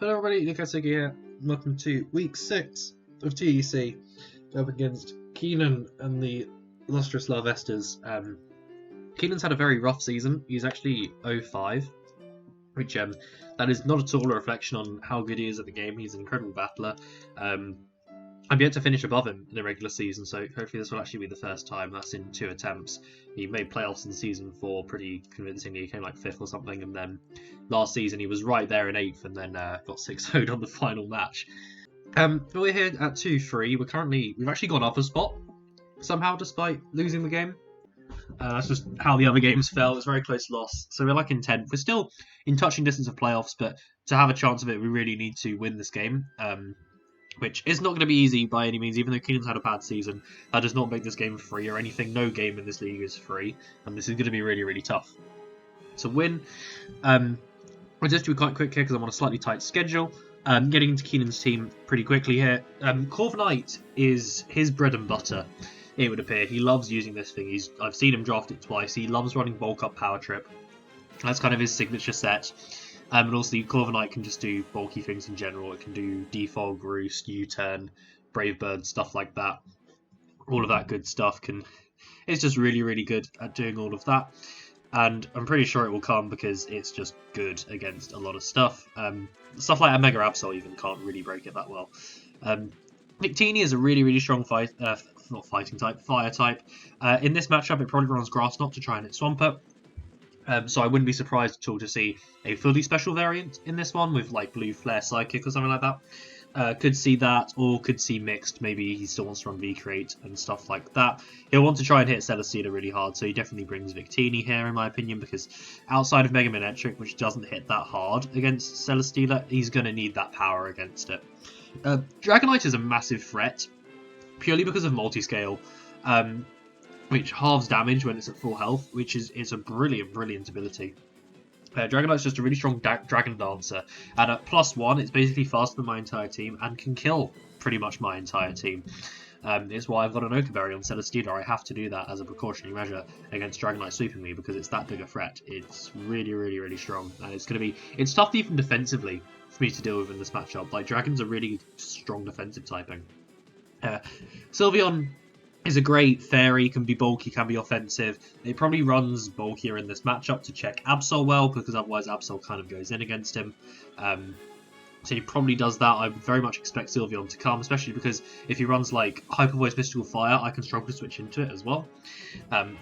Hello everybody, Lucarios here. Welcome to week 6 of TEC. Up against Kenan and the Lustrous Larvestas. Kenan's had a very rough season. He's actually 0-5, which that is not at all a reflection on how good he is at the game. He's an incredible battler. I'm yet to finish above him in the regular season, so hopefully this will actually be the first time. That's in 2 attempts. He made playoffs in season 4 pretty convincingly. He came like 5th or something, and then last season he was right there in 8th, and then got 6-0'd on the final match. But we're here at 2-3. We've actually gone up a spot somehow, despite losing the game. That's just how the other games fell. It was a very close loss. So we're like in 10th. We're still in touching distance of playoffs, but to have a chance of it, we really need to win this game. Which is not going to be easy by any means, even though Kenan's had a bad season. That does not make this game free or anything. No game in this league is free, and this is going to be really, really tough to win. I'll just do a quite quick here because I'm on a slightly tight schedule. Getting into Kenan's team pretty quickly here. Corv Knight is his bread and butter, it would appear. He loves using this thing. I've seen him draft it twice. He loves running bulk up power trip. That's kind of his signature set. And also, Corv Knight can just do bulky things in general. It can do defog, roost, U-turn, brave bird, stuff like that. All of that good stuff it's just really, really good at doing all of that. And I'm pretty sure it will come because it's just good against a lot of stuff. Stuff like a Mega Absol even can't really break it that well. Victini is a really, really strong fire type. In this matchup, it probably runs Grass Knot to try and hit Swampert. So I wouldn't be surprised at all to see a fully special variant in this one with like Blue Flare Psychic or something like that. Could see that, or could see Mixed. Maybe he still wants to run V-Create and stuff like that. He'll want to try and hit Celesteela really hard, so he definitely brings Victini here in my opinion, because outside of Mega Manetric, which doesn't hit that hard against Celesteela, he's going to need that power against it. Dragonite is a massive threat, purely because of multiscale. Which halves damage when it's at full health, which is a brilliant, brilliant ability. Dragonite's just a really strong Dragon Dancer, and at +1, it's basically faster than my entire team and can kill pretty much my entire team. It's why I've got an Okaberry on Celesteela. I have to do that as a precautionary measure against Dragonite sweeping me because it's that big a threat. It's really, really, really strong, and it's tough even defensively for me to deal with in this matchup. Like, Dragon's a really strong defensive typing. Sylveon is a great fairy, can be bulky, can be offensive. It probably runs bulkier in this matchup to check Absol well, because otherwise Absol kind of goes in against him. So he probably does that. I would very much expect Sylveon to come, especially because if he runs like Hyper Voice Mystical Fire, I can struggle to switch into it as well.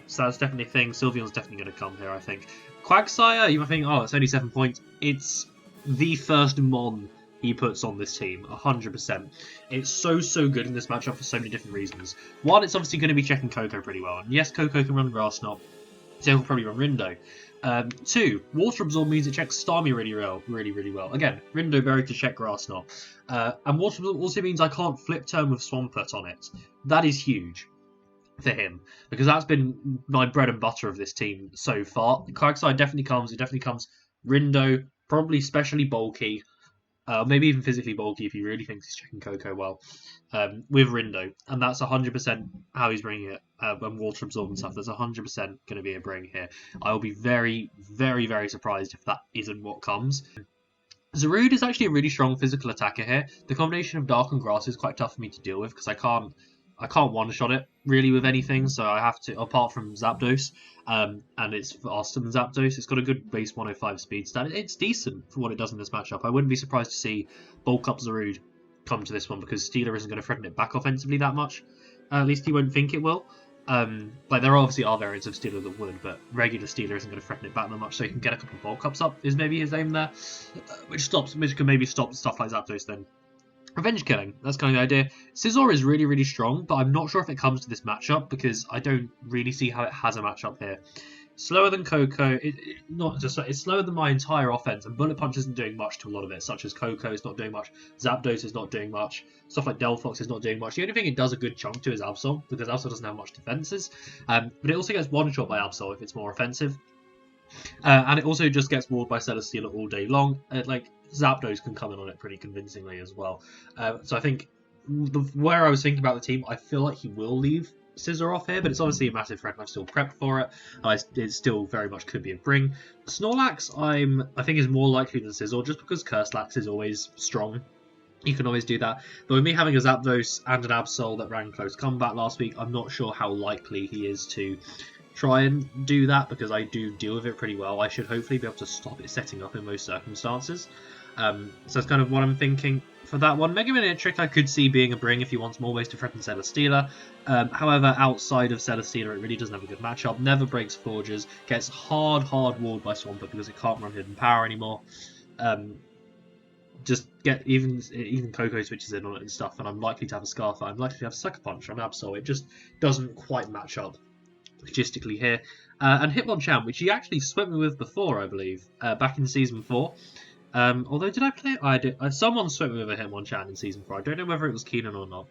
So that's definitely a thing. Sylveon's definitely going to come here, I think. Quagsire, you might think, oh, it's only 7 points. It's the first Mon he puts on this team, 100%. It's so good in this matchup for so many different reasons. One, it's obviously going to be checking Coco pretty well. And yes, Coco can run Grass Knot, so he'll probably run Rindo. 2, Water Absorb means it checks Starmie really well. Again, Rindo Berry to check Grass Knot. And Water Absorb also means I can't flip turn with Swampert on it. That is huge for him, because that's been my bread and butter of this team so far. Quagsire definitely comes. It definitely comes Rindo, probably specially bulky. Maybe even physically bulky if he really thinks he's checking Coco well, with Rindo. And that's 100% how he's bringing it, and Water Absorb and stuff. That's 100% going to be a bring here. I will be very, very, very surprised if that isn't what comes. Zarude is actually a really strong physical attacker here. The combination of Dark and Grass is quite tough for me to deal with, because I can't one-shot it really with anything, so I have to, apart from Zapdos, and it's faster than Zapdos. It's got a good base 105 speed stat. It's decent for what it does in this matchup. I wouldn't be surprised to see Bulk Up Zarude come to this one, because Steeler isn't going to threaten it back offensively that much. At least he won't think it will. Like, there obviously are variants of Steeler that would, but regular Steeler isn't going to threaten it back that much, so he can get a couple of Bulk Ups up, is maybe his aim there, which can maybe stop stuff like Zapdos then. Revenge killing, that's kind of the idea. Scizor is really, really strong, but I'm not sure if it comes to this matchup, because I don't really see how it has a matchup here. Slower than Coco, it's slower than my entire offense, and Bullet Punch isn't doing much to a lot of it, such as Coco is not doing much, Zapdos is not doing much, stuff like Delphox is not doing much. The only thing it does a good chunk to is Absol, because Absol doesn't have much defenses, but it also gets one-shot by Absol if it's more offensive. And it also just gets walled by Celesteela all day long. Like, Zapdos can come in on it pretty convincingly as well. So I think where I was thinking about the team, I feel like he will leave Scissor off here, but it's obviously a massive threat and I've still prepped for it. It still very much could be a bring. Snorlax I think is more likely than Scissor just because Curselax is always strong. You can always do that. But with me having a Zapdos and an Absol that ran close combat last week, I'm not sure how likely he is to try and do that because I do deal with it pretty well. I should hopefully be able to stop it setting up in most circumstances. So that's kind of what I'm thinking for that one. Mega Man Trick I could see being a bring if he wants more ways to threaten Celesteela. However, outside of Celesteela, it really doesn't have a good matchup. Never breaks Forges, gets hard walled by Swampert because it can't run Hidden Power anymore. Just get even Coco switches in on it and stuff, and I'm likely to have a Scarfer. I'm likely to have Sucker Punch on Absol. It just doesn't quite match up logistically here. And Hitmonchan, which he actually swept me with before, I believe, back in Season 4. Although, did I play it? I did. Someone swept me with a Hitmonchan in Season 4. I don't know whether it was Kenan or not.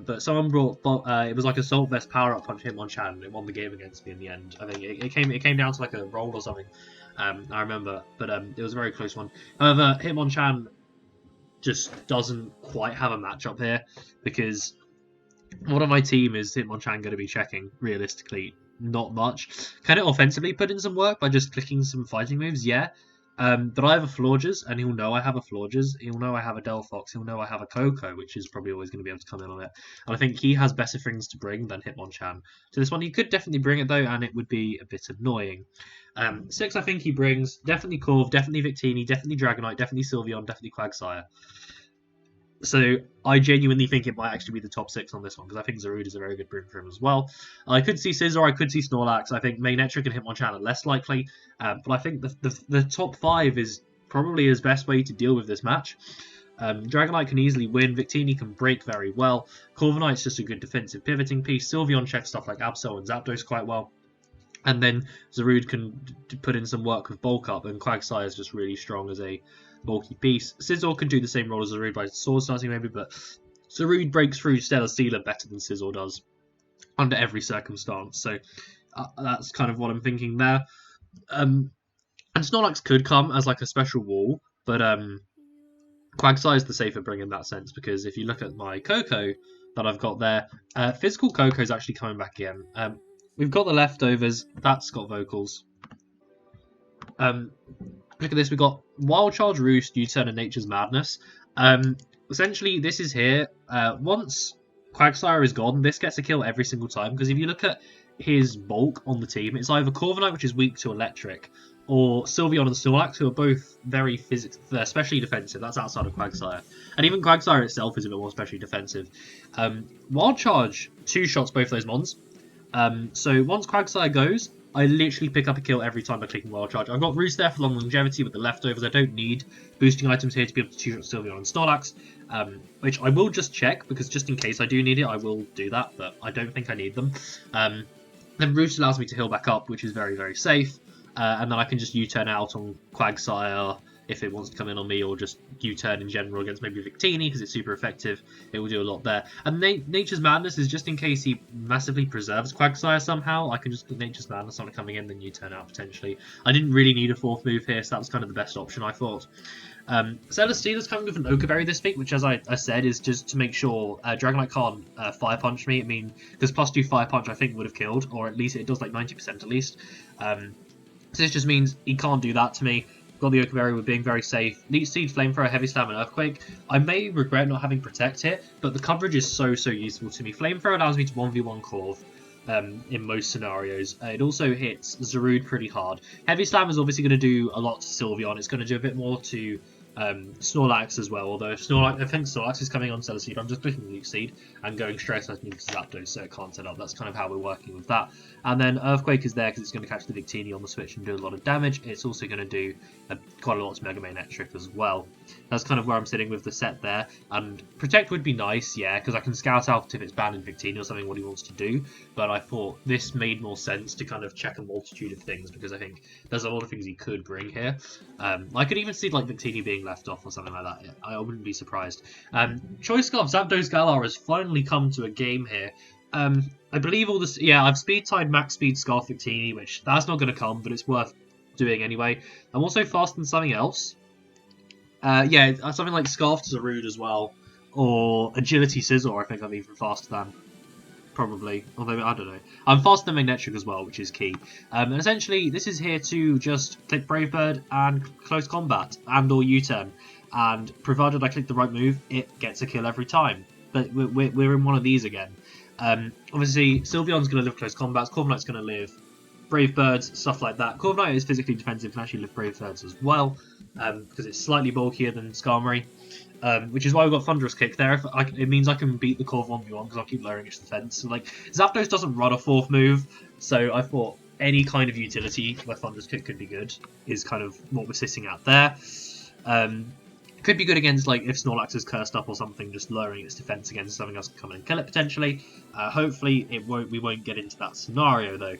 But someone brought, it was like Assault Vest Power Up Punch Hitmonchan, and it won the game against me in the end. I think it came down to like a roll or something. I remember, but it was a very close one. However, Hitmonchan just doesn't quite have a matchup here because what on my team is Hitmonchan going to be checking realistically? Not much. Can it offensively put in some work by just clicking some fighting moves? Yeah. But I have a Florges, and he'll know I have a Florges. He'll know I have a Delphox. He'll know I have a Coco, which is probably always going to be able to come in on it. And I think he has better things to bring than Hitmonchan. To this one, he could definitely bring it, though, and it would be a bit annoying. 6, I think he brings definitely Corv, definitely Victini, definitely Dragonite, definitely Sylveon, definitely Quagsire. So I genuinely think it might actually be the top 6 on this one, because I think Zarude is a very good bring for him as well. I could see Scizor, I could see Snorlax. I think Manectric and Hitmonchan are less likely, but I think the top 5 is probably his best way to deal with this match. Dragonite can easily win, Victini can break very well, Corviknight's just a good defensive pivoting piece, Sylveon checks stuff like Absol and Zapdos quite well. And then Zarude can put in some work with Bulk Up, and Quagsire is just really strong as a bulky piece. Scizor can do the same role as Zarude by sword starting maybe, but Zarude breaks through Celesteela better than Scizor does under every circumstance. So that's kind of what I'm thinking there. And Snorlax could come as like a special wall, but Quagsire is the safer bring in that sense, because if you look at my Coco that I've got there, physical Coco is actually coming back again. We've got the leftovers. That's got vocals. Look at this. We've got Wild Charge, Roost, U-Turn, and Nature's Madness. Essentially, this is here. Once Quagsire is gone, this gets a kill every single time. Because if you look at his bulk on the team, it's either Corviknight, which is weak to Electric, or Sylveon and Snorlax, who are both very especially defensive. That's outside of Quagsire. And even Quagsire itself is a bit more especially defensive. Wild Charge, 2 shots both those mons. So once Quagsire goes, I literally pick up a kill every time by clicking Wild Charge. I've got Roost there for long longevity with the leftovers. I don't need boosting items here to be able to 2-shot Sylveon and Snorlax, which I will just check, because just in case I do need it, I will do that, but I don't think I need them. Then Roost allows me to heal back up, which is very, very safe, and then I can just U-turn out on Quagsire if it wants to come in on me, or just U-turn in general against maybe Victini, because it's super effective. It will do a lot there. And Nature's Madness is just in case he massively preserves Quagsire somehow. I can just put Nature's Madness on it coming in, then U-turn out potentially. I didn't really need a 4th move here, so that was kind of the best option, I thought. Celesteela's coming with an Oak Berry this week, which, as I said, is just to make sure Dragonite can't Fire Punch me. I mean, because +2 Fire Punch I think would have killed, or at least it does like 90% at least. So this just means he can't do that to me. Got the Oak Berry with being very safe. Leech Seed, Flamethrower, Heavy Slam, and Earthquake. I may regret not having Protect here, but the coverage is so useful to me. Flamethrower allows me to 1v1 Corv in most scenarios. It also hits Zarude pretty hard. Heavy Slam is obviously going to do a lot to Sylveon. It's going to do a bit more to Snorlax as well, although if I think Snorlax is coming on Celesteela, I'm just clicking Leech Seed and going straight into Zapdos so it can't set up. That's kind of how we're working with that. And then Earthquake is there because it's going to catch the Victini on the switch and do a lot of damage. It's also going to do quite a lot to Mega Manectric as well. That's kind of where I'm sitting with the set there. And Protect would be nice, yeah, because I can scout out if it's banned in Victini or something what he wants to do. But I thought this made more sense to kind of check a multitude of things, because I think there's a lot of things he could bring here. I could even see like Victini being left off or something like that. I wouldn't be surprised. Choice Scarf Zapdos Galar has finally come to a game here. I believe all this. Yeah, I've speed tied max speed Scarf Victini, which that's not going to come, but it's worth doing anyway. I'm also faster than something else. Yeah, something like Scarf to Zarude as well, or Agility Scizor. I think I'm even faster than. probably. Although, I don't know. I'm faster than Magnetric as well, which is key. And essentially, this is here to just click Brave Bird and Close Combat and or U-turn. And provided I click the right move, it gets a kill every time. But we're in one of these again. Obviously, Sylveon's going to live Close Combat, Corviknight's going to live Brave Birds, stuff like that. Corviknight is physically defensive, can actually live Brave Birds as well, because it's slightly bulkier than Skarmory. Which is why we've got Thunderous Kick there. It means I can beat the Corv 1v1 because I'll keep lowering its defense. So, like, Zapdos doesn't run a fourth move, so I thought any kind of utility where Thunderous Kick could be good is kind of what we're sitting at there. Could be good against, like, if Snorlax is cursed up or something, just lowering its defense against something else can come in and kill it potentially. Hopefully we won't get into that scenario though.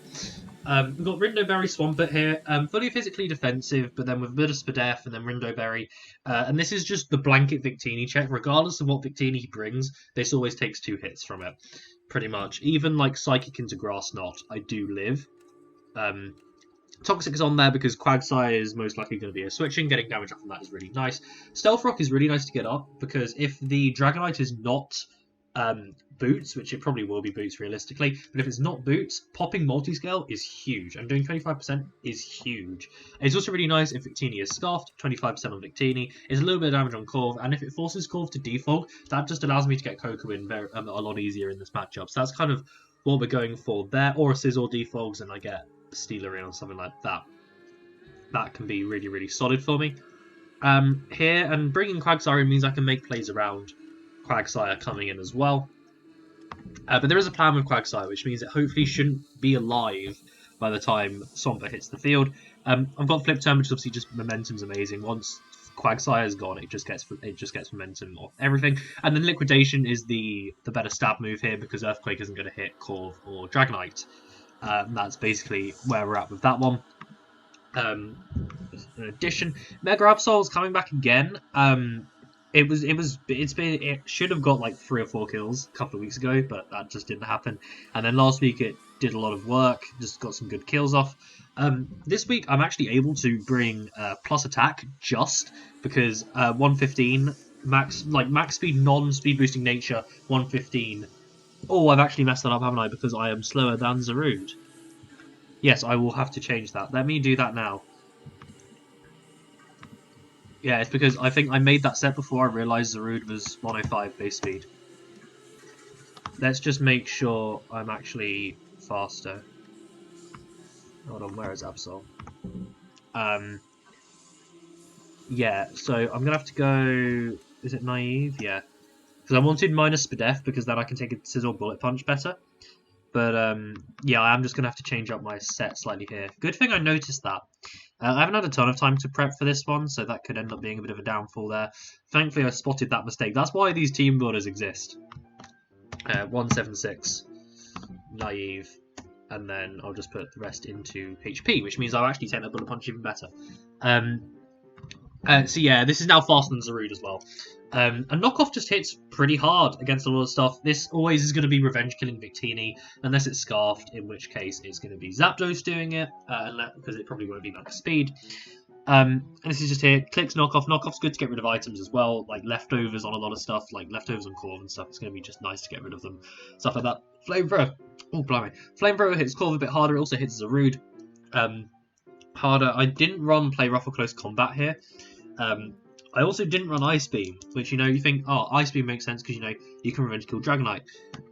We've got Rindoberry Swampert here, fully physically defensive, but then with a bit of Spadef and then Rindoberry. And this is just the blanket Victini check. Regardless of what Victini he brings, this always takes 2 hits from it, pretty much. Even like Psychic into Grass Knot, I do live. Toxic is on there because Quagsire is most likely going to be a switching. Getting damage off of that is really nice. Stealth Rock is really nice to get up because if the Dragonite is not Boots, which it probably will be Boots realistically, but if it's not Boots, popping Multiscale is huge. And doing 25% is huge. It's also really nice if Victini is Scarfed, 25% on Victini. It's a little bit of damage on Corv, and if it forces Corv to defog, that just allows me to get Coco in a lot easier in this matchup. So that's kind of what we're going for there. Or a Sizzle defogs and I get Stealer in or something like that. That can be really, really solid for me. Here, and bringing Quagsire in means I can make plays around Quagsire coming in as well. But there is a plan with Quagsire, which means it hopefully shouldn't be alive by the time Swampert hits the field. I've got Flip Turn, which obviously just momentum's amazing. Once Quagsire is gone, it just gets momentum off everything. And then Liquidation is the better stab move here because Earthquake isn't going to hit Corv or Dragonite. That's basically where we're at with that one. In addition, Mega Absol's coming back again. It should have got like 3 or 4 kills a couple of weeks ago, but that just didn't happen. And then last week it did a lot of work, just got some good kills off. This week I'm actually able to bring plus attack just because 115 max speed, non-speed boosting nature 115. Oh, I've actually messed that up, haven't I? Because I am slower than Zarude. Yes, I will have to change that. Let me do that now. Yeah, it's because I think I made that set before I realised Zarude was 105 base speed. Let's just make sure I'm actually faster. Hold on, where is Absol? Yeah, so I'm going to have to go... Is it Naive? Yeah. Because I wanted minus Spadef because then I can take a Sizzle Bullet Punch better. But yeah, I am just going to have to change up my set slightly here. Good thing I noticed that. I haven't had a ton of time to prep for this one, so that could end up being a bit of a downfall there. Thankfully, I spotted that mistake. That's why these team builders exist. 176, Naive, and then I'll just put the rest into HP, which means I'll actually take that Bullet Punch even better. So yeah, this is now faster than Zarude as well. And Knockoff just hits pretty hard against a lot of stuff. This always is going to be revenge killing Victini, unless it's Scarfed, in which case it's going to be Zapdos doing it, because it probably won't be max speed. And this is just here, clicks Knockoff. Knockoff's good to get rid of items as well, like leftovers on a lot of stuff, like leftovers on Corv and stuff. It's going to be just nice to get rid of them. Stuff like that. Flamethrower. Oh, blimey. Flamethrower hits Corv a bit harder. It also hits Zarude harder. I didn't play rough or close combat here. I also didn't run Ice Beam, which, you think, oh, Ice Beam makes sense because, you can revenge kill Dragonite.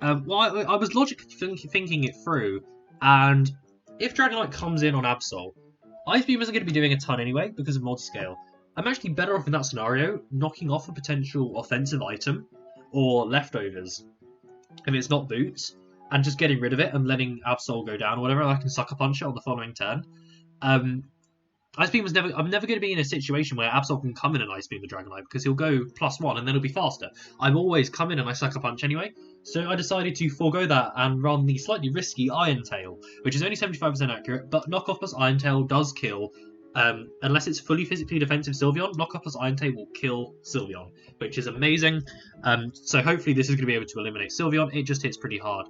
Well, I was logically thinking it through, and if Dragonite comes in on Absol, Ice Beam isn't going to be doing a ton anyway because of multiscale. I'm actually better off in that scenario knocking off a potential offensive item or leftovers if it's not Boots, and just getting rid of it and letting Absol go down or whatever, and I can Sucker Punch it on the following turn. Ice Beam I'm never going to be in a situation where Absol can come in and Ice Beam the Dragonite because he'll go +1 and then he'll be faster. I'm always come in and I Sucker Punch anyway, so I decided to forego that and run the slightly risky Iron Tail, which is only 75% accurate, but Knockoff plus Iron Tail does kill. Unless it's fully physically defensive Sylveon, Knockoff plus Iron Tail will kill Sylveon, which is amazing. So hopefully this is going to be able to eliminate Sylveon. It just hits pretty hard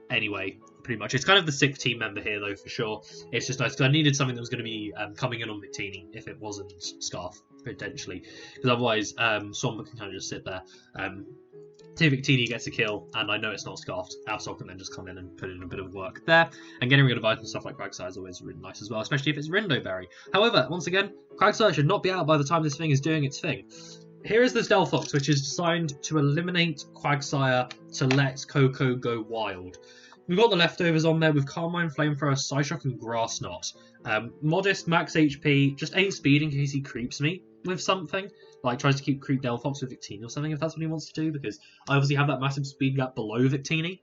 anyway. Pretty much. It's kind of the 6th team member here, though, for sure. It's just nice, because I needed something that was going to be coming in on Victini, if it wasn't Scarf, potentially. Because otherwise, Swampert can kind of just sit there. So Victini gets a kill, and I know it's not Scarfed. Absol can then just come in and put in a bit of work there. And getting rid of items and stuff like Quagsire is always really nice as well, especially if it's Rindo Berry. However, once again, Quagsire should not be out by the time this thing is doing its thing. Here is this Delphox, which is designed to eliminate Quagsire to let Coco go wild. We've got the leftovers on there with Carmine, Flamethrower, Psyshock, and Grass Knot. Modest, max HP, just 8 speed in case he creeps me with something. Like, tries to keep creep Delphox with Victini or something, if that's what he wants to do, because I obviously have that massive speed gap below Victini.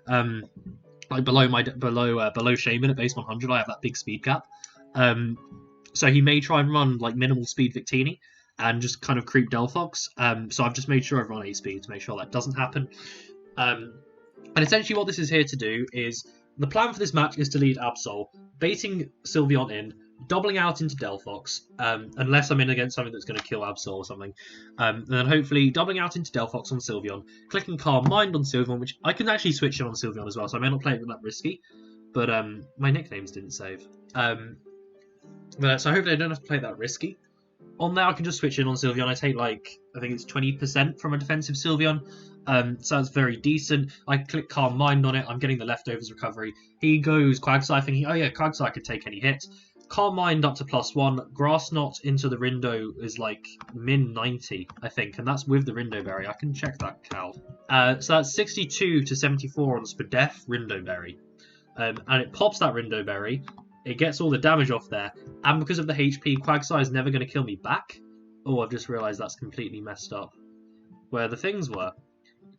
Like, below Shaman at base 100, I have that big speed gap. So he may try and run, like, minimal speed Victini, and just kind of creep Delphox. So I've just made sure I've run 8 speed to make sure that doesn't happen. And essentially what this is here to do is, the plan for this match is to lead Absol, baiting Sylveon in, doubling out into Delphox, unless I'm in against something that's going to kill Absol or something. And then hopefully doubling out into Delphox on Sylveon, clicking Calm Mind on Sylveon, which I can actually switch in on Sylveon as well, so I may not play it that risky. But my nicknames didn't save. So hopefully I don't have to play that risky. On there I can just switch in on Sylveon. I take like, I think it's 20% from a defensive Sylveon. So that's very decent. I click Calm Mind on it, I'm getting the leftovers recovery. He goes Quagsire thinking, oh yeah, Quagsire could take any hit. Calm Mind up to +1. Grass Knot into the Rindo is like min 90, I think, and that's with the Rindo Berry. I can check that, Cal. So that's 62 to 74 on Spadef Rindo Berry. And it pops that Rindo Berry. It gets all the damage off there, and because of the HP, Quagsire is never going to kill me back. Oh, I've just realised that's completely messed up. Where the things were.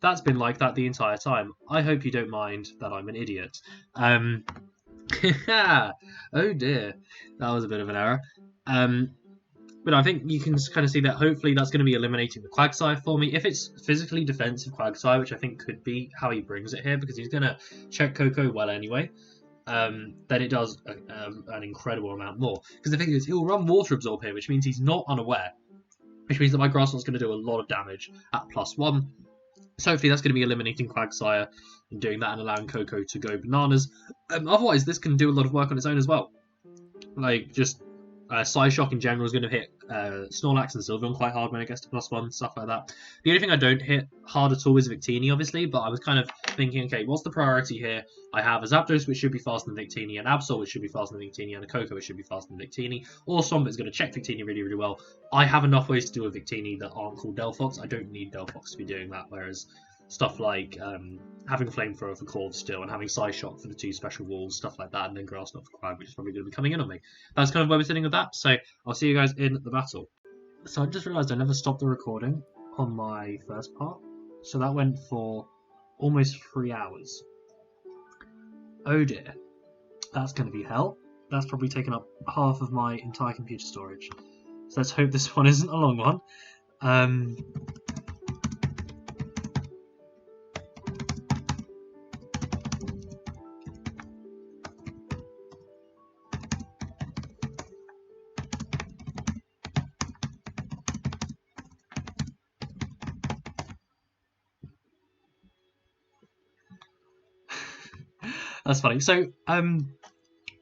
That's been like that the entire time. I hope you don't mind that I'm an idiot. Oh dear, that was a bit of an error. But I think you can kind of see that hopefully that's going to be eliminating the Quagsire for me. If it's physically defensive Quagsire, which I think could be how he brings it here, because he's going to check Coco well anyway, then it does an incredible amount more. Because the thing is, he'll run Water Absorb here, which means he's not unaware, which means that my Grass Knot's going to do a lot of damage at +1. So hopefully that's going to be eliminating Quagsire and doing that and allowing Coco to go bananas. Otherwise, this can do a lot of work on its own as well. Like, just Psyshock in general is going to hit Snorlax and Sylveon quite hard when it gets to +1, stuff like that. The only thing I don't hit hard at all is Victini, obviously, but I was kind of thinking, okay, what's the priority here? I have a Zapdos, which should be faster than Victini, an Absol, which should be faster than Victini, and a Coco, which should be faster than Victini. Or Stomp is going to check Victini really, really well. I have enough ways to deal with Victini that aren't called Delphox. I don't need Delphox to be doing that, whereas stuff like having a Flamethrower for Corv still, and having Psyshock for the 2 special walls, stuff like that, and then Grass Knot for Quag, which is probably going to be coming in on me. That's kind of where we're sitting with that, so I'll see you guys in the battle. So I just realised I never stopped the recording on my first part, so that went for almost 3 hours. Oh dear, that's going to be hell. That's probably taken up half of my entire computer storage. So let's hope this one isn't a long one. That's funny. So,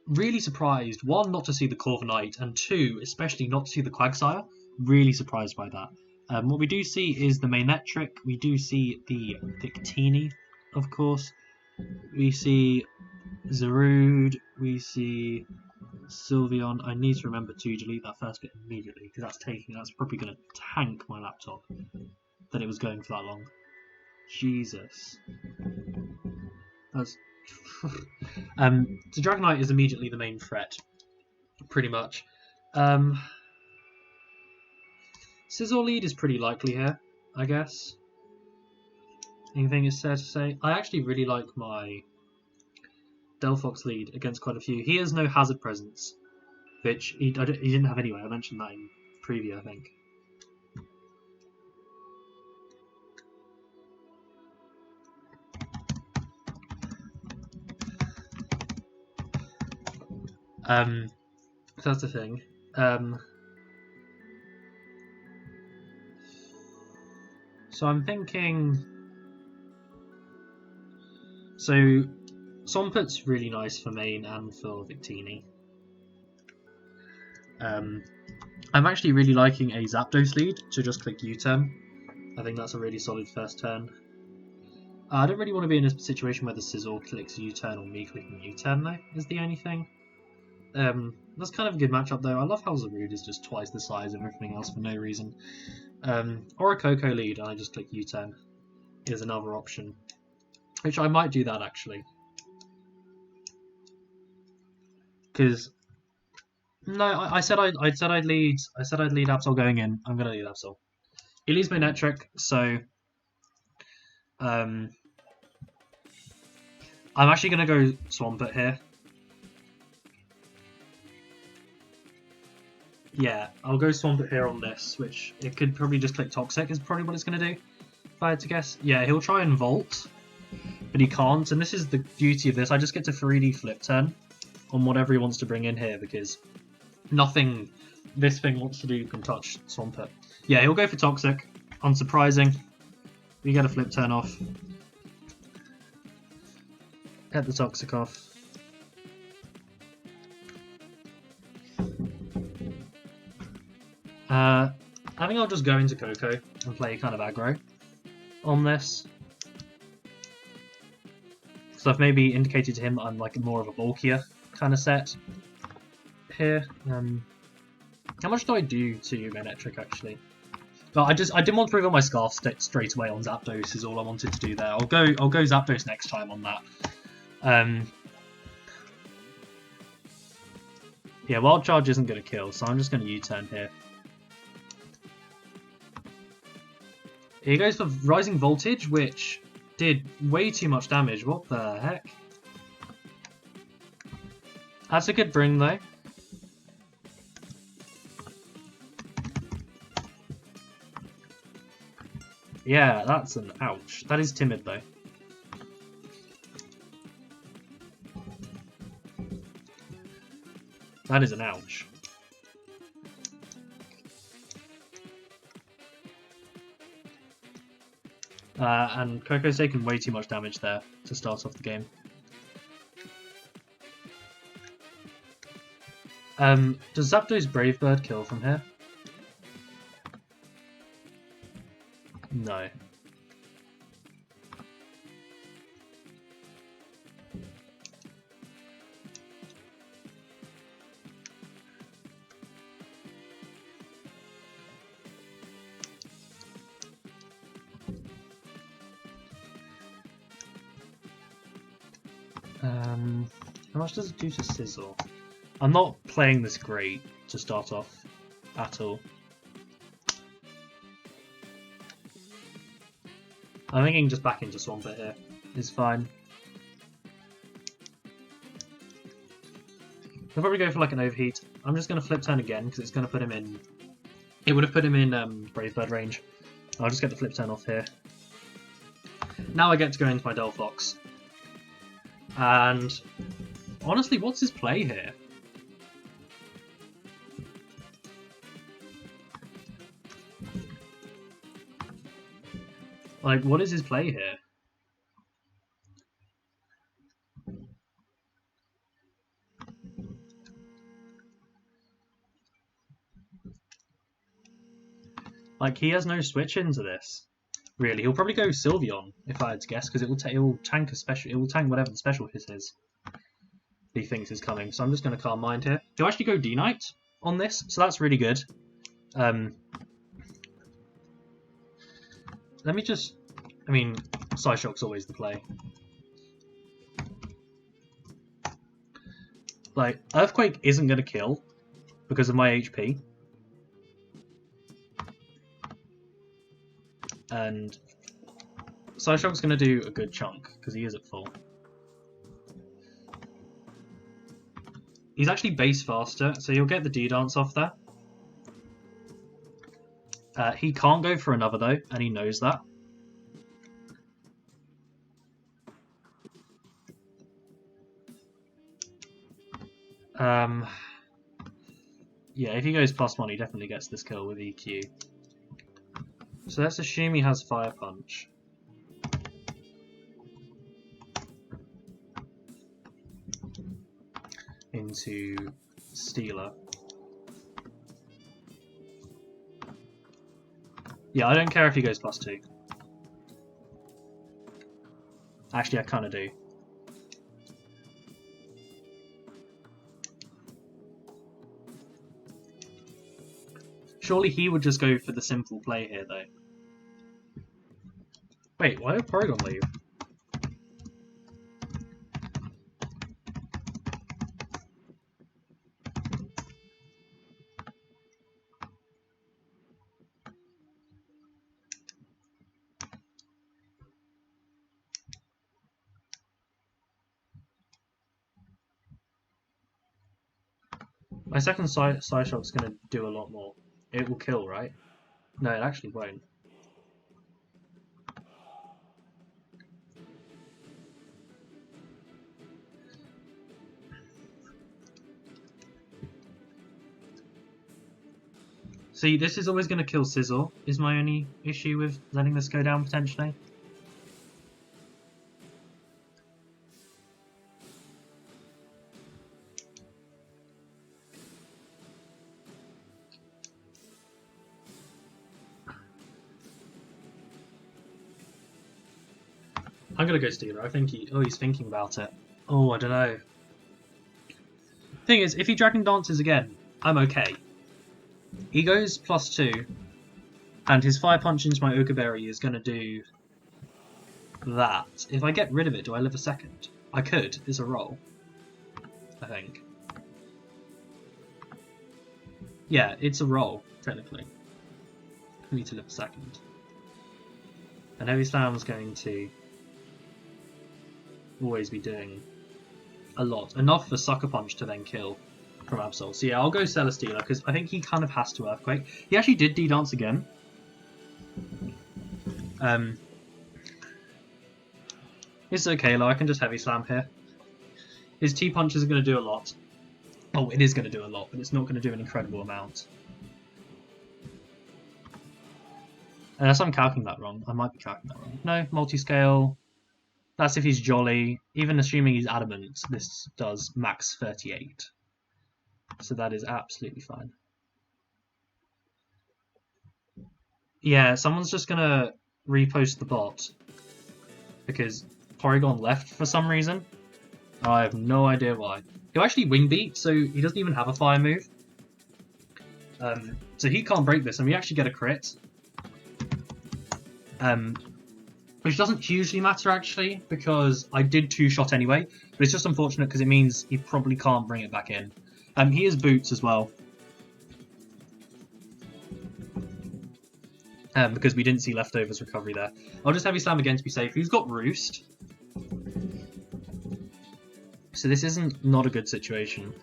really surprised, 1, not to see the Corviknight, and 2, especially not to see the Quagsire. Really surprised by that. What we do see is the Manectric, we do see the Victini, of course. We see Zarude, we see Sylveon. I need to remember to delete that first bit immediately, because that's probably going to tank my laptop, that it was going for that long. Jesus. That's... so Dragonite is immediately the main threat, pretty much. Scizor lead is pretty likely here, I guess. Anything is fair to say? I actually really like my Delphox lead against quite a few. He has no hazard presence, which he didn't have anyway. I mentioned that in preview, I think. So that's the thing. So I'm thinking... So, Sompet's really nice for main and for Victini. I'm actually really liking a Zapdos lead to just click U-turn. I think that's a really solid first turn. I don't really want to be in a situation where the Sizzle clicks U-turn or me clicking U-turn though, is the only thing. That's kind of a good matchup though. I love how Zarude is just twice the size of everything else for no reason. Or a Coco lead and I just click U-turn is another option. Which I might do that actually. Because no, I said I'd lead Absol going in. I'm gonna lead Absol. He leads Manectric, so I'm actually gonna go Swampert here. Yeah, I'll go Swampert here on this, which it could probably just click Toxic is probably what it's gonna do. If I had to guess. Yeah, he'll try and Volt, but he can't, and this is the beauty of this. I just get to 3D flip turn on whatever he wants to bring in here because nothing this thing wants to do can touch Swampert. Yeah, he'll go for Toxic. Unsurprising. We get a flip turn off. Get the Toxic off. I think I'll just go into Coco and play kind of aggro on this. So I've maybe indicated to him I'm like more of a bulkier kind of set here. How much do I do to Manectric actually? But I didn't want to prove on my Scarf straight away on Zapdos is all I wanted to do there. I'll go Zapdos next time on that. Yeah, Wild Charge isn't going to kill, so I'm just going to U-turn here. He goes for Rising Voltage, which did way too much damage. What the heck? That's a good bring, though. Yeah, that's an ouch. That is timid, though. That is an ouch. And Coco's taken way too much damage there to start off the game. Does Zapdos Brave Bird kill from here? No. How much does it do to Sizzle? I'm not playing this great to start off at all. I'm thinking just back into Swampert here is fine. I'll probably go for like an Overheat. I'm just going to flip turn again because it's going to put him in. It would have put him in Brave Bird range. I'll just get the flip turn off here. Now I get to go into my Delphox. And honestly, what's his play here? Like, what is his play here? Like, he has no switch into this. Really, he'll probably go Sylveon if I had to guess, because it will tank a special. It will tank whatever the special hit is. He thinks is coming, so I'm just going to Calm Mind here. He'll actually go D-Knight on this, so that's really good. Let me just. I mean, Psyshock's always the play. Like, Earthquake isn't going to kill because of my HP. And Psyshock's going to do a good chunk because he is at full. He's actually base faster, so he'll get the D-Dance off there. He can't go for another though, and he knows that. Yeah, if he goes +1, he definitely gets this kill with EQ. So let's assume he has Fire Punch. Into Stealer. Yeah, I don't care if he goes +2. Actually, I kind of do. Surely he would just go for the simple play here, though. Wait, why did Porygon leave? My second side shot's going to do a lot more. It will kill, right? No, it actually won't. See, this is always going to kill Sizzle, is my only issue with letting this go down potentially. I'm gonna go Stealer. I think he's thinking about it. Oh, I don't know. Thing is, if he Dragon Dances again, I'm okay. He goes +2, and his Fire Punch into my Ochre Berry is gonna do that. If I get rid of it, do I live a second? I could. It's a roll, I think. Yeah, it's a roll, technically. I need to live a second. And Heavy Slam's going to always be doing a lot. Enough for Sucker Punch to then kill from Absol. So yeah, I'll go Celesteela because I think he kind of has to Earthquake. He actually did D-Dance again. It's okay though, I can just Heavy Slam here. His T-Punch isn't going to do a lot. Oh, it is going to do a lot, but it's not going to do an incredible amount. Unless I'm calculating that wrong. I might be calculating that wrong. No, multi-scale. That's if he's Jolly. Even assuming he's Adamant, this does max 38. So that is absolutely fine. Yeah, someone's just going to repost the bot. Because Porygon left for some reason. I have no idea why. He'll actually Wing Beat, so he doesn't even have a fire move. So he can't break this, and we actually get a crit. Which doesn't hugely matter actually, because I did 2-shot anyway, but it's just unfortunate because it means he probably can't bring it back in. He has Boots as well. Because we didn't see Leftovers recovery there. I'll just Heavy Slam again to be safe. He's got Roost. So this isn't not a good situation.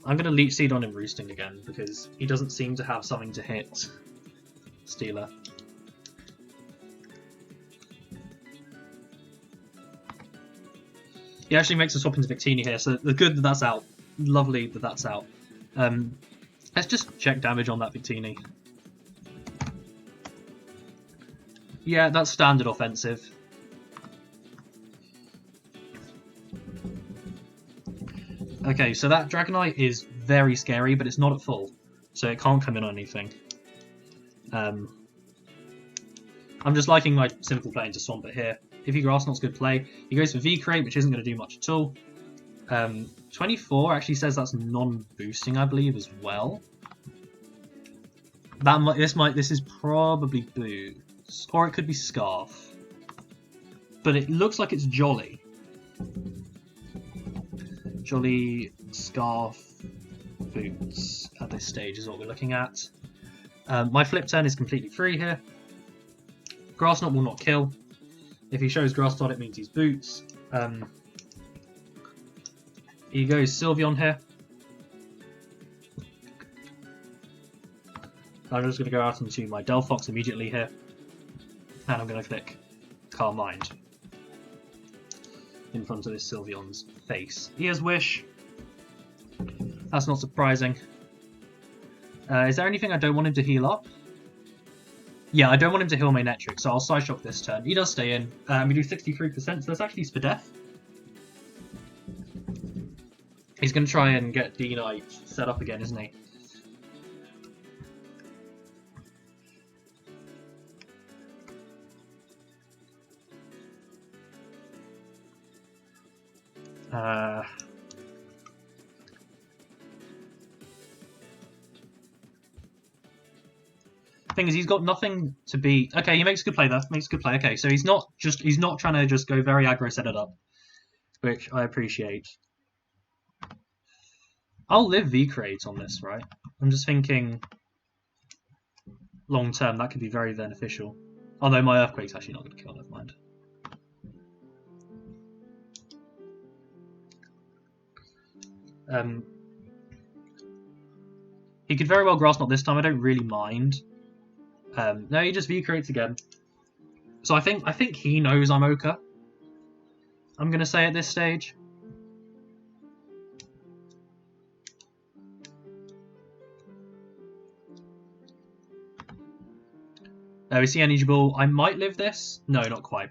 I'm going to Leech Seed on him roosting again, because he doesn't seem to have something to hit Stealer. He actually makes a swap into Victini here, so good that that's out. Lovely that that's out. Let's just check damage on that Victini. Yeah, that's standard offensive. Okay, so that Dragonite is very scary, but it's not at full, so it can't come in on anything. I'm just liking my simple play into Swamp It here. If he Grass Knot's good play. He goes for V-Crate, which isn't going to do much at all. 24 actually says that's non-boosting, I believe, as well. This is probably Boost, or it could be Scarf. But it looks like it's Jolly. Jolly, Scarf, Boots at this stage is what we're looking at. My Flip Turn is completely free here. Grass Knot will not kill. If he shows Grass Knot, it means he's Boots. He goes Sylveon here. I'm just going to go out into my Delphox immediately here. And I'm going to click Calm Mind in front of this Sylveon's face. He has Wish. That's not surprising. Is there anything I don't want him to heal up? Yeah, I don't want him to heal Manectric, so I'll Side Shock this turn. He does stay in. We do 63%, so that's actually for death. He's going to try and get D-Knight set up again, isn't he? Thing is, he's got nothing to be. Okay, he makes a good play there. Makes a good play. Okay, so he's not trying to just go very aggro, set it up, which I appreciate. I'll live V-create on this, right? I'm just thinking long term that could be very beneficial. Although my Earthquake's actually not going to kill, never mind. He could very well Grass Knot this time, I don't really mind. No, he just V-creates again. So I think he knows I'm Ochre. I'm going to say at this stage. We see Energy Ball. I might live this. No, not quite.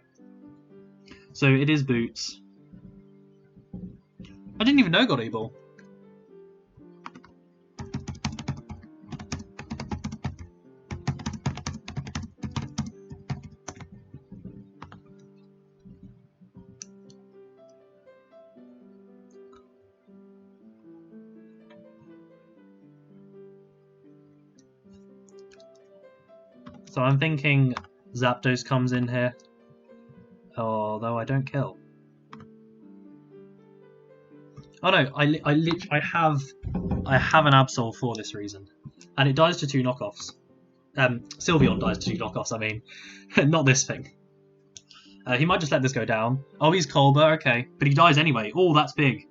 So it is Boots. I didn't even know got E-Ball. So I'm thinking Zapdos comes in here, although I don't kill. Oh no, I have an Absol for this reason, and it dies to 2 knockoffs. Sylveon dies to 2 knockoffs. I mean, not this thing. He might just let this go down. Oh, he's Colbur, okay, but he dies anyway. Oh, that's big.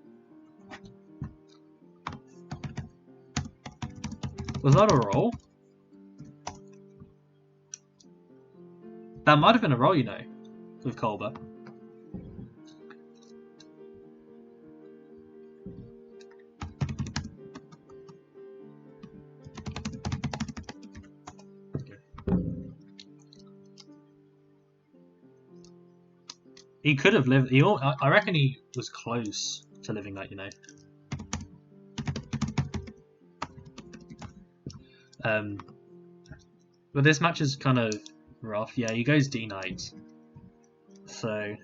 Was that a roll? That might have been a roll, you know, with Colbur. He could have lived. I reckon he was close to living that, you know. But this match is kind of rough. Yeah, he goes D-Knight. So.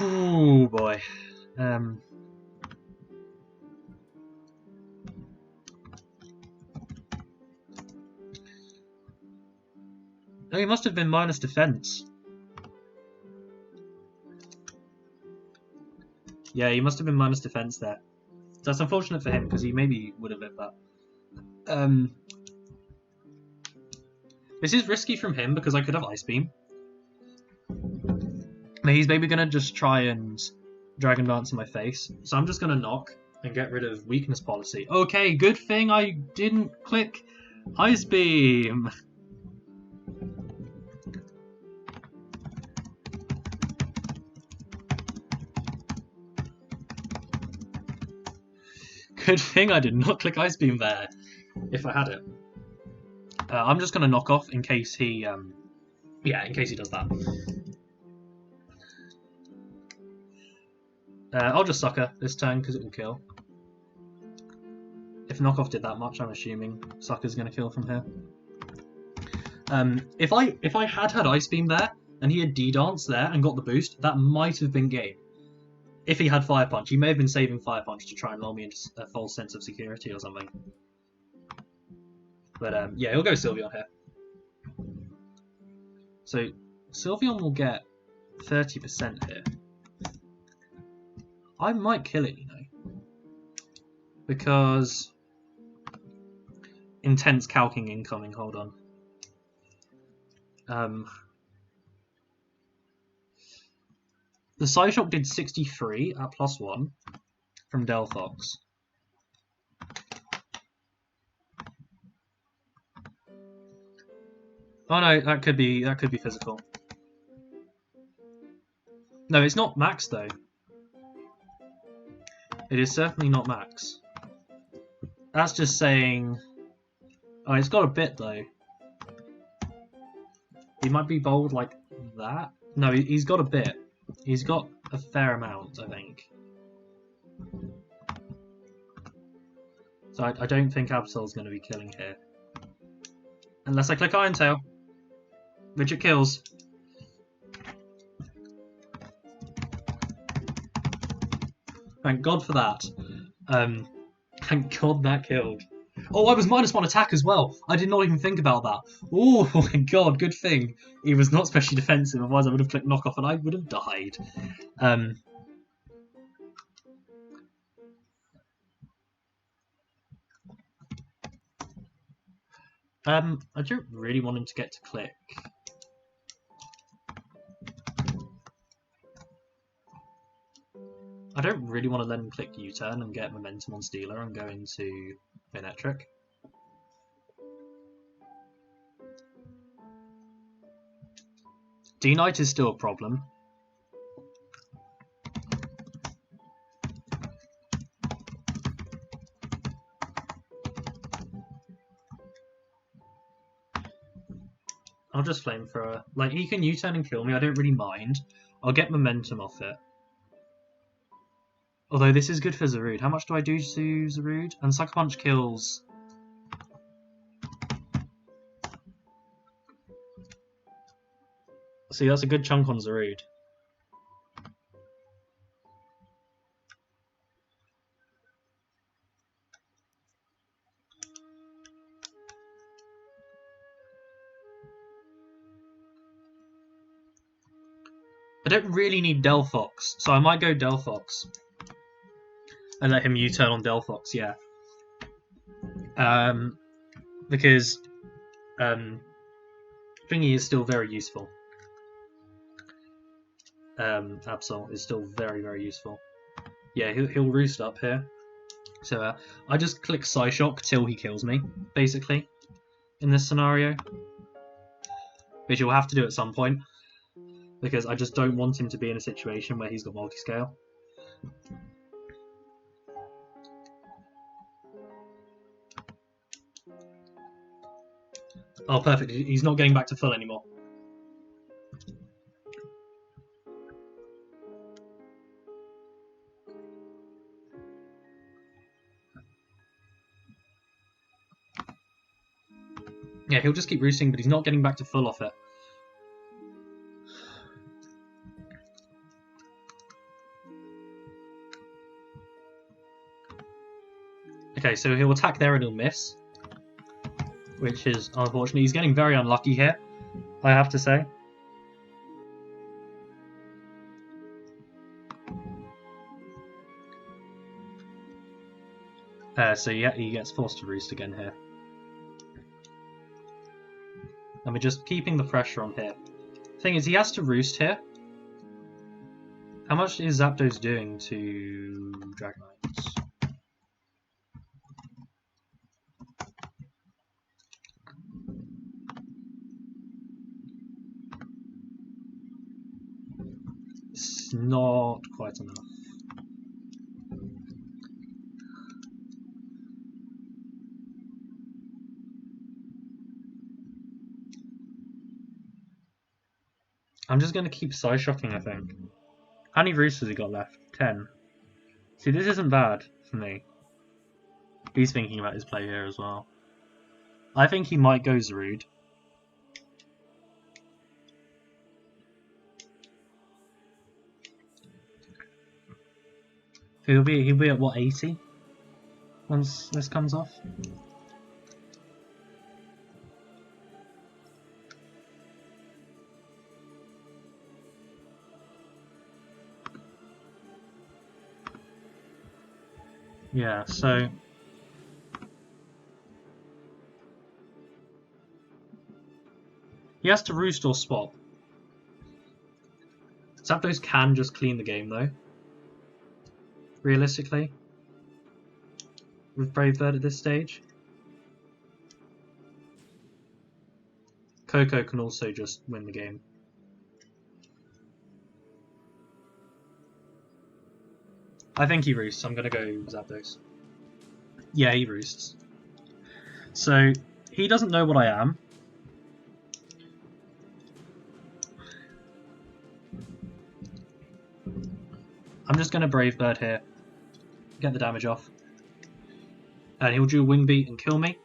Ooh, boy. Oh, he must have been minus defense. Yeah, he must have been minus defense there. That's unfortunate for him because he maybe would have lived that. This is risky from him because I could have Ice Beam. But he's maybe going to just try and Dragon Dance in my face. So I'm just going to knock and get rid of Weakness Policy. Okay, good thing I didn't click Ice Beam. Good thing I did not click Ice Beam there, if I had it. I'm just going to knock off in case he, in case he does that. I'll just Sucker this turn because it will kill. If knockoff did that much, I'm assuming Sucker's going to kill from here. If I had Ice Beam there and he had D-Dance there and got the boost, that might have been game. If he had Fire Punch, he may have been saving Fire Punch to try and lull me into a false sense of security or something. But yeah, he'll go Sylveon here. So Sylveon will get 30% here. I might kill it, you know, because intense calking incoming. Hold on. The Psyshock did 63 at +1 from Delphox. Oh no, that could be physical. No, it's not max though. It is certainly not max. That's just saying. Oh, it's got a bit though. He might be bold like that. No, he's got a bit. He's got a fair amount, I think. So I don't think Absol's going to be killing here. Unless I click Iron Tail, which it kills. Thank God for that. Thank God that killed. Oh, I was -1 attack as well. I did not even think about that. Oh my God, good thing he was not specially defensive. Otherwise, I would have clicked knock off and I would have died. I don't really want him to get to click. I don't really want to let him click U-turn and get momentum on Stealer and go into Vinetric. D-Knight is still a problem. I'll just Flamethrower. Like, he can U-turn and kill me, I don't really mind. I'll get momentum off it. Although this is good for Zarude. How much do I do to Zarude? And Sucker Punch kills. See, that's a good chunk on Zarude. I don't really need Delphox, so I might go Delphox. And let him U-turn on Delphox, yeah. Because Thingy is still very useful. Absol is still very, very useful. Yeah, he'll roost up here. So I just click Psyshock till he kills me, basically, in this scenario. Which you'll have to do at some point, because I just don't want him to be in a situation where he's got multi-scale. Oh, perfect. He's not getting back to full anymore. Yeah, he'll just keep roosting, but he's not getting back to full off it. Okay, so he'll attack there and he'll miss. Which is unfortunate. He's getting very unlucky here, I have to say. So yeah, he gets forced to roost again here. And we're just keeping the pressure on here. Thing is, he has to roost here. How much is Zapdos doing to Dragonites? It's not quite enough. I'm just going to keep Psyshocking, I think. How many roosts has he got left? 10. See, this isn't bad for me. He's thinking about his play here as well. I think he might go Zarude. He'll be at what, 80? Once this comes off? Yeah, so he has to roost or swap. Zapdos can just clean the game though. Realistically. With Brave Bird at this stage. Coco can also just win the game. I think he roosts. I'm going to go Zapdos. Yeah, he roosts. So, he doesn't know what I am. I'm just going to Brave Bird here. Get the damage off. And he'll do a Wing Beat and kill me.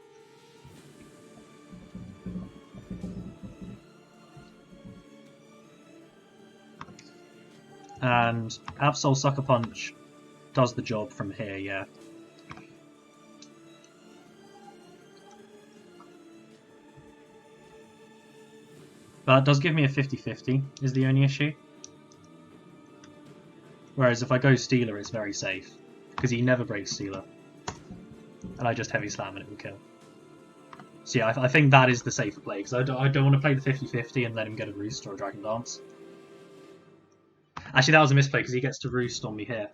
And Absol Sucker Punch does the job from here, yeah. But it does give me a 50-50, is the only issue. Whereas if I go Stealer, it's very safe, because he never breaks Stealer. And I just heavy slam and it will kill. So yeah, I think that is the safer play, because I don't want to play the 50-50 and let him get a Roost or a Dragon Dance. Actually, that was a misplay, because he gets to Roost on me here.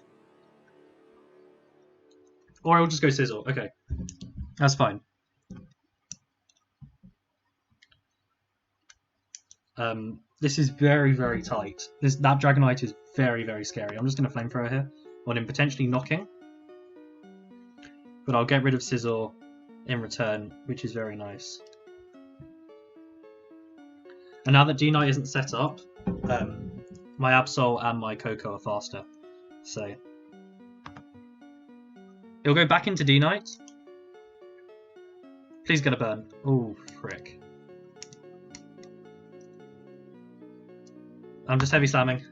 Or I'll just go Sizzle. Okay, that's fine. This is very, very tight. That Dragonite is very, very scary. I'm just going to Flamethrower here. On him potentially knocking. But I'll get rid of Sizzle in return, which is very nice. And now that D-Knight isn't set up, my Absol and my Coco are faster. So he'll go back into D-Knight. Please get a burn. Oh, frick. I'm just heavy slamming.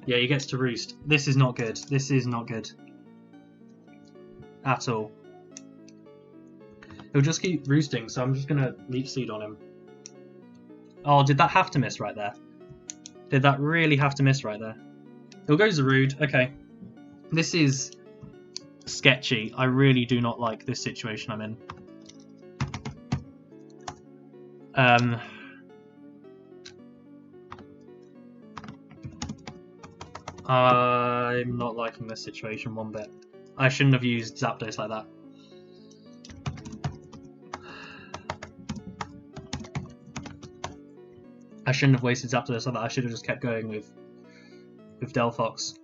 Yeah, he gets to Roost. This is not good. This is not good. At all. He'll just keep roosting, so I'm just going to Leech Seed on him. Oh, did that have to miss right there? Did that really have to miss right there? He'll go Zarude. Okay. This is sketchy. I really do not like this situation I'm in. I'm not liking this situation one bit. I shouldn't have used Zapdos like that. I shouldn't have wasted Zapdos like that. I should have just kept going with Delphox.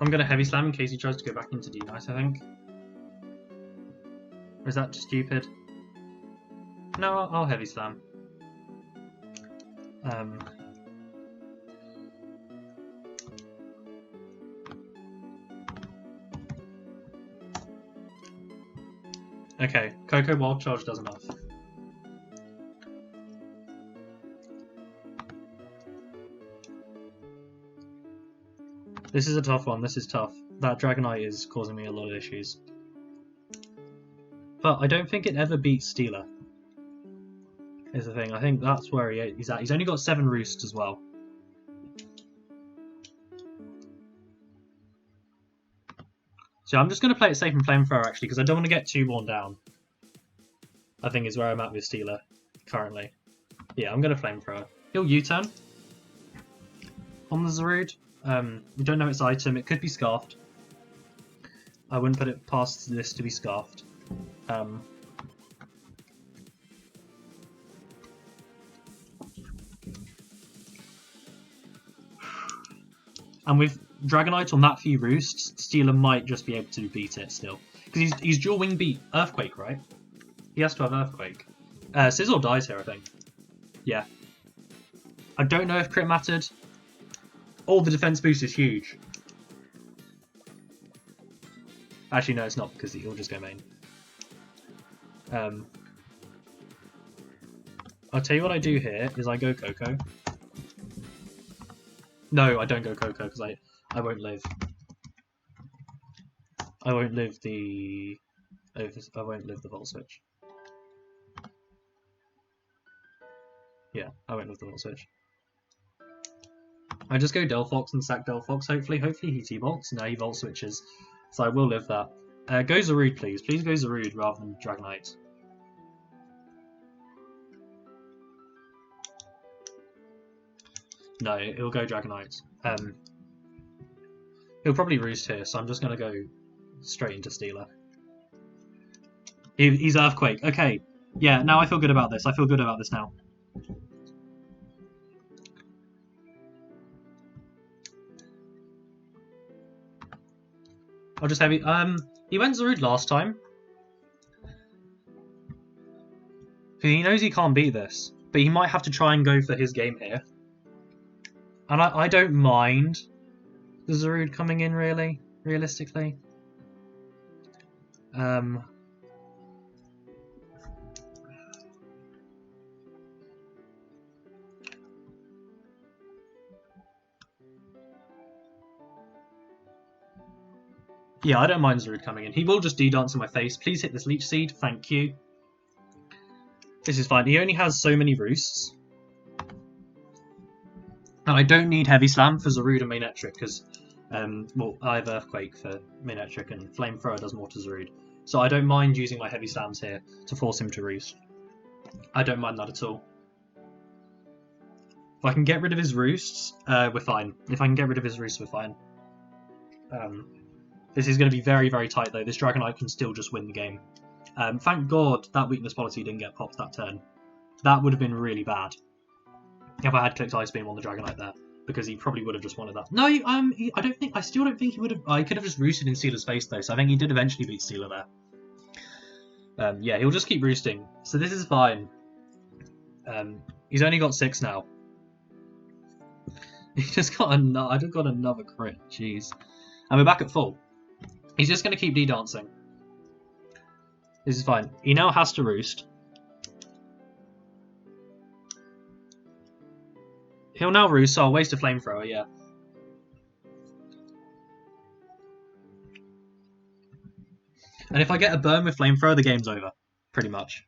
I'm going to Heavy Slam in case he tries to go back into D-Knight, I think. Or is that stupid? No, I'll Heavy Slam. Okay, Coco Wild Charge does enough. This is a tough one, this is tough. That Dragonite is causing me a lot of issues. But I don't think it ever beats Stealer. Is the thing. I think that's where he's at. He's only got 7 Roosts as well. So I'm just going to play it safe and Flamethrower actually, because I don't want to get too worn down. I think is where I'm at with Stealer currently. Yeah, I'm going to Flamethrower. He'll U-turn on the Zarude. We don't know its item. It could be Scarfed. I wouldn't put it past this to be Scarfed. And with Dragonite on that few roosts, Stealer might just be able to beat it still. Because he's dual wing beat Earthquake, right? He has to have Earthquake. Sizzle dies here, I think. Yeah. I don't know if crit mattered. Oh, the defense boost is huge. Actually, no, it's not, because he'll just go main. I'll tell you what I do here, is I go Coco. No, I don't go Coco, because I won't live. I won't live the Volt Switch. Yeah, I won't live the Volt Switch. I just go Delphox and sack Delphox, hopefully. Hopefully he T-Bolts. No, he Volt Switches. So I will live that. Go Zarude, please. Please go Zarude rather than Dragonite. No, he'll go Dragonite. He'll probably Roost here, so I'm just going to go straight into Stealer. He's Earthquake. Okay. Yeah, now I feel good about this. I feel good about this now. I'll just have he went Zarude last time. Because he knows he can't beat this. But he might have to try and go for his game here. And I don't mind the Zarude coming in, realistically. Yeah, I don't mind Zarude coming in. He will just D-dance in my face. Please hit this Leech Seed. Thank you. This is fine. He only has so many roosts. And I don't need Heavy Slam for Zarude and Manetric because, well, I have Earthquake for Manetric and Flamethrower does more to Zarude. So I don't mind using my Heavy Slams here to force him to roost. I don't mind that at all. If I can get rid of his roosts, we're fine. If I can get rid of his roosts, we're fine. This is going to be very, very tight, though. This Dragonite can still just win the game. Thank God that Weakness Policy didn't get popped that turn. That would have been really bad if I had clicked Ice Beam on the Dragonite there, because he probably would have just wanted that. No, I still don't think he would have. I could have just roosted in Steeler's face, though, so I think he did eventually beat Steeler there. Yeah, he'll just keep roosting. So this is fine. He's only got 6 now. He just got another. I just got another crit. Jeez. And we're back at full. He's just going to keep D-dancing. This is fine. He now has to roost. He'll now roost, so I'll waste a Flamethrower, yeah. And if I get a burn with Flamethrower, the game's over. Pretty much.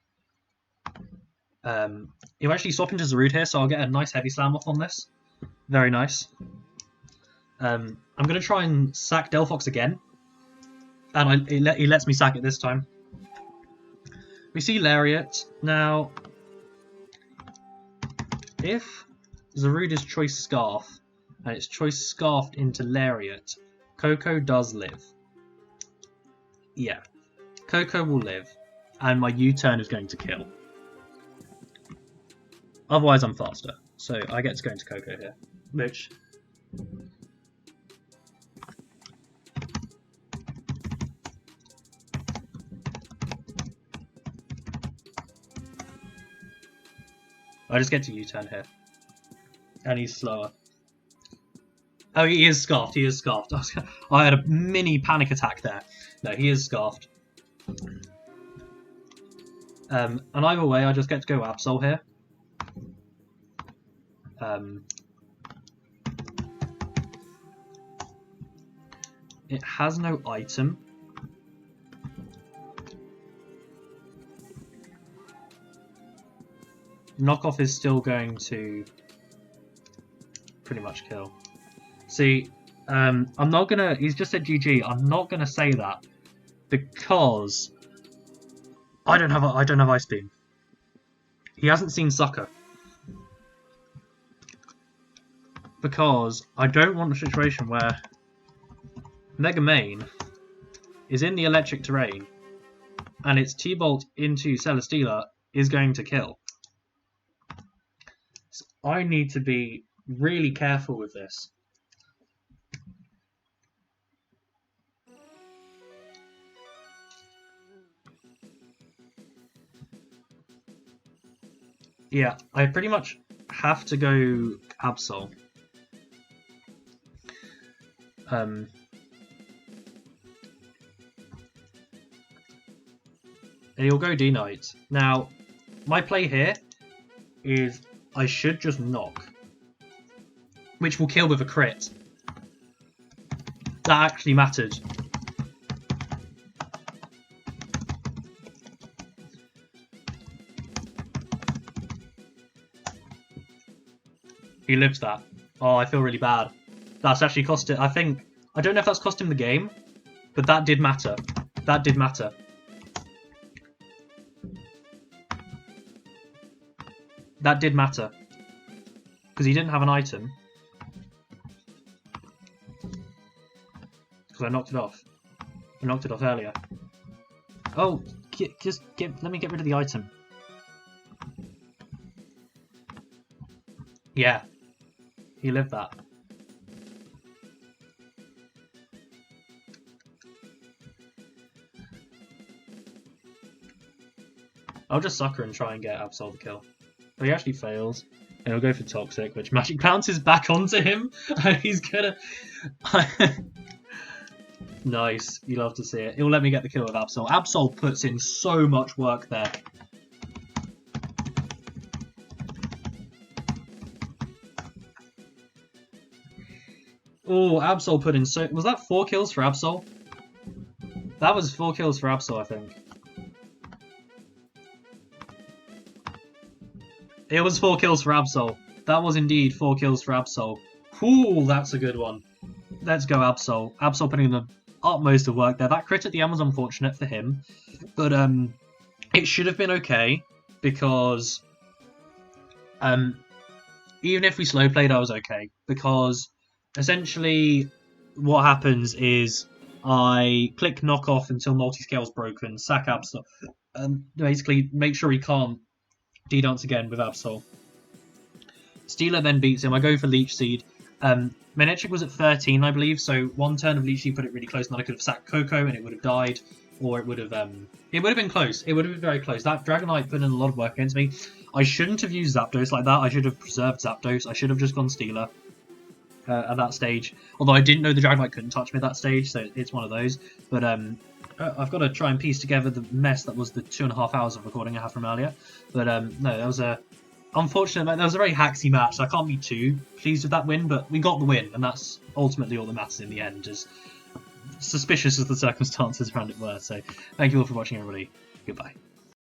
He'll actually swap into Zarude here, so I'll get a nice Heavy Slam off on this. Very nice. I'm going to try and sack Delphox again. And he lets me sack it this time. We see Lariat. Now, if Zarude is Choice Scarf, and it's Choice Scarfed into Lariat, Coco does live. Yeah. Coco will live. And my U-turn is going to kill. Otherwise, I'm faster. So I get to go into Coco here. Which... I just get to U-turn here. And he's slower. Oh, he is Scarfed. He is Scarfed. I had a mini panic attack there. No, he is Scarfed. And either way, I just get to go Absol here. It has no item. Knockoff is still going to pretty much kill. See, I'm not gonna. He's just said GG. I'm not gonna say that because I don't have Ice Beam. He hasn't seen Sucker because I don't want a situation where Mega Main is in the electric terrain and its T-Bolt into Celesteela is going to kill. So I need to be really careful with this. Yeah, I pretty much have to go Absol. And he'll go D-Knight. Now, my play here is I should just knock, which will kill with a crit. That actually mattered. He lives that. Oh, I feel really bad. That's actually cost it. I don't know if that's cost him the game, but that did matter. That did matter. That did matter. Because he didn't have an item. Because I knocked it off. I knocked it off earlier. Oh, let me get rid of the item. Yeah. He lived that. I'll just sucker and try and get Absol the kill. But he actually fails. And he'll go for Toxic, which Magic bounces back onto him. And he's gonna... Nice. You love to see it. He'll let me get the kill with Absol. Absol puts in so much work there. Oh, Absol put in so... Was that 4 kills for Absol? That was 4 kills for Absol, I think. It was 4 kills for Absol. That was indeed 4 kills for Absol. Ooh, that's a good one. Let's go Absol. Absol putting in the utmost of work there. That crit at the end was unfortunate for him. But it should have been okay. Because even if we slow played, I was okay. Because essentially what happens is I click knock off until multi-scale's broken, sack Absol, and basically make sure he can't D-dance again with Absol. Stealer then beats him. I go for Leech Seed. Manectric was at 13, I believe, so one turn of Leech Seed put it really close, and then I could have sacked Coco and it would have died, or it would have been close. It would have been very close. That Dragonite put in a lot of work against me. I shouldn't have used Zapdos like that. I should have preserved Zapdos. I should have just gone Stealer at that stage. Although I didn't know the Dragonite couldn't touch me at that stage, so it's one of those. But I've got to try and piece together the mess that was the 2.5 hours of recording I had from earlier. But no, that was a unfortunate. That was a very haxy match. I can't be too pleased with that win, but we got the win, and that's ultimately all that matters in the end. As suspicious as the circumstances around it were. So thank you all for watching, everybody. Goodbye.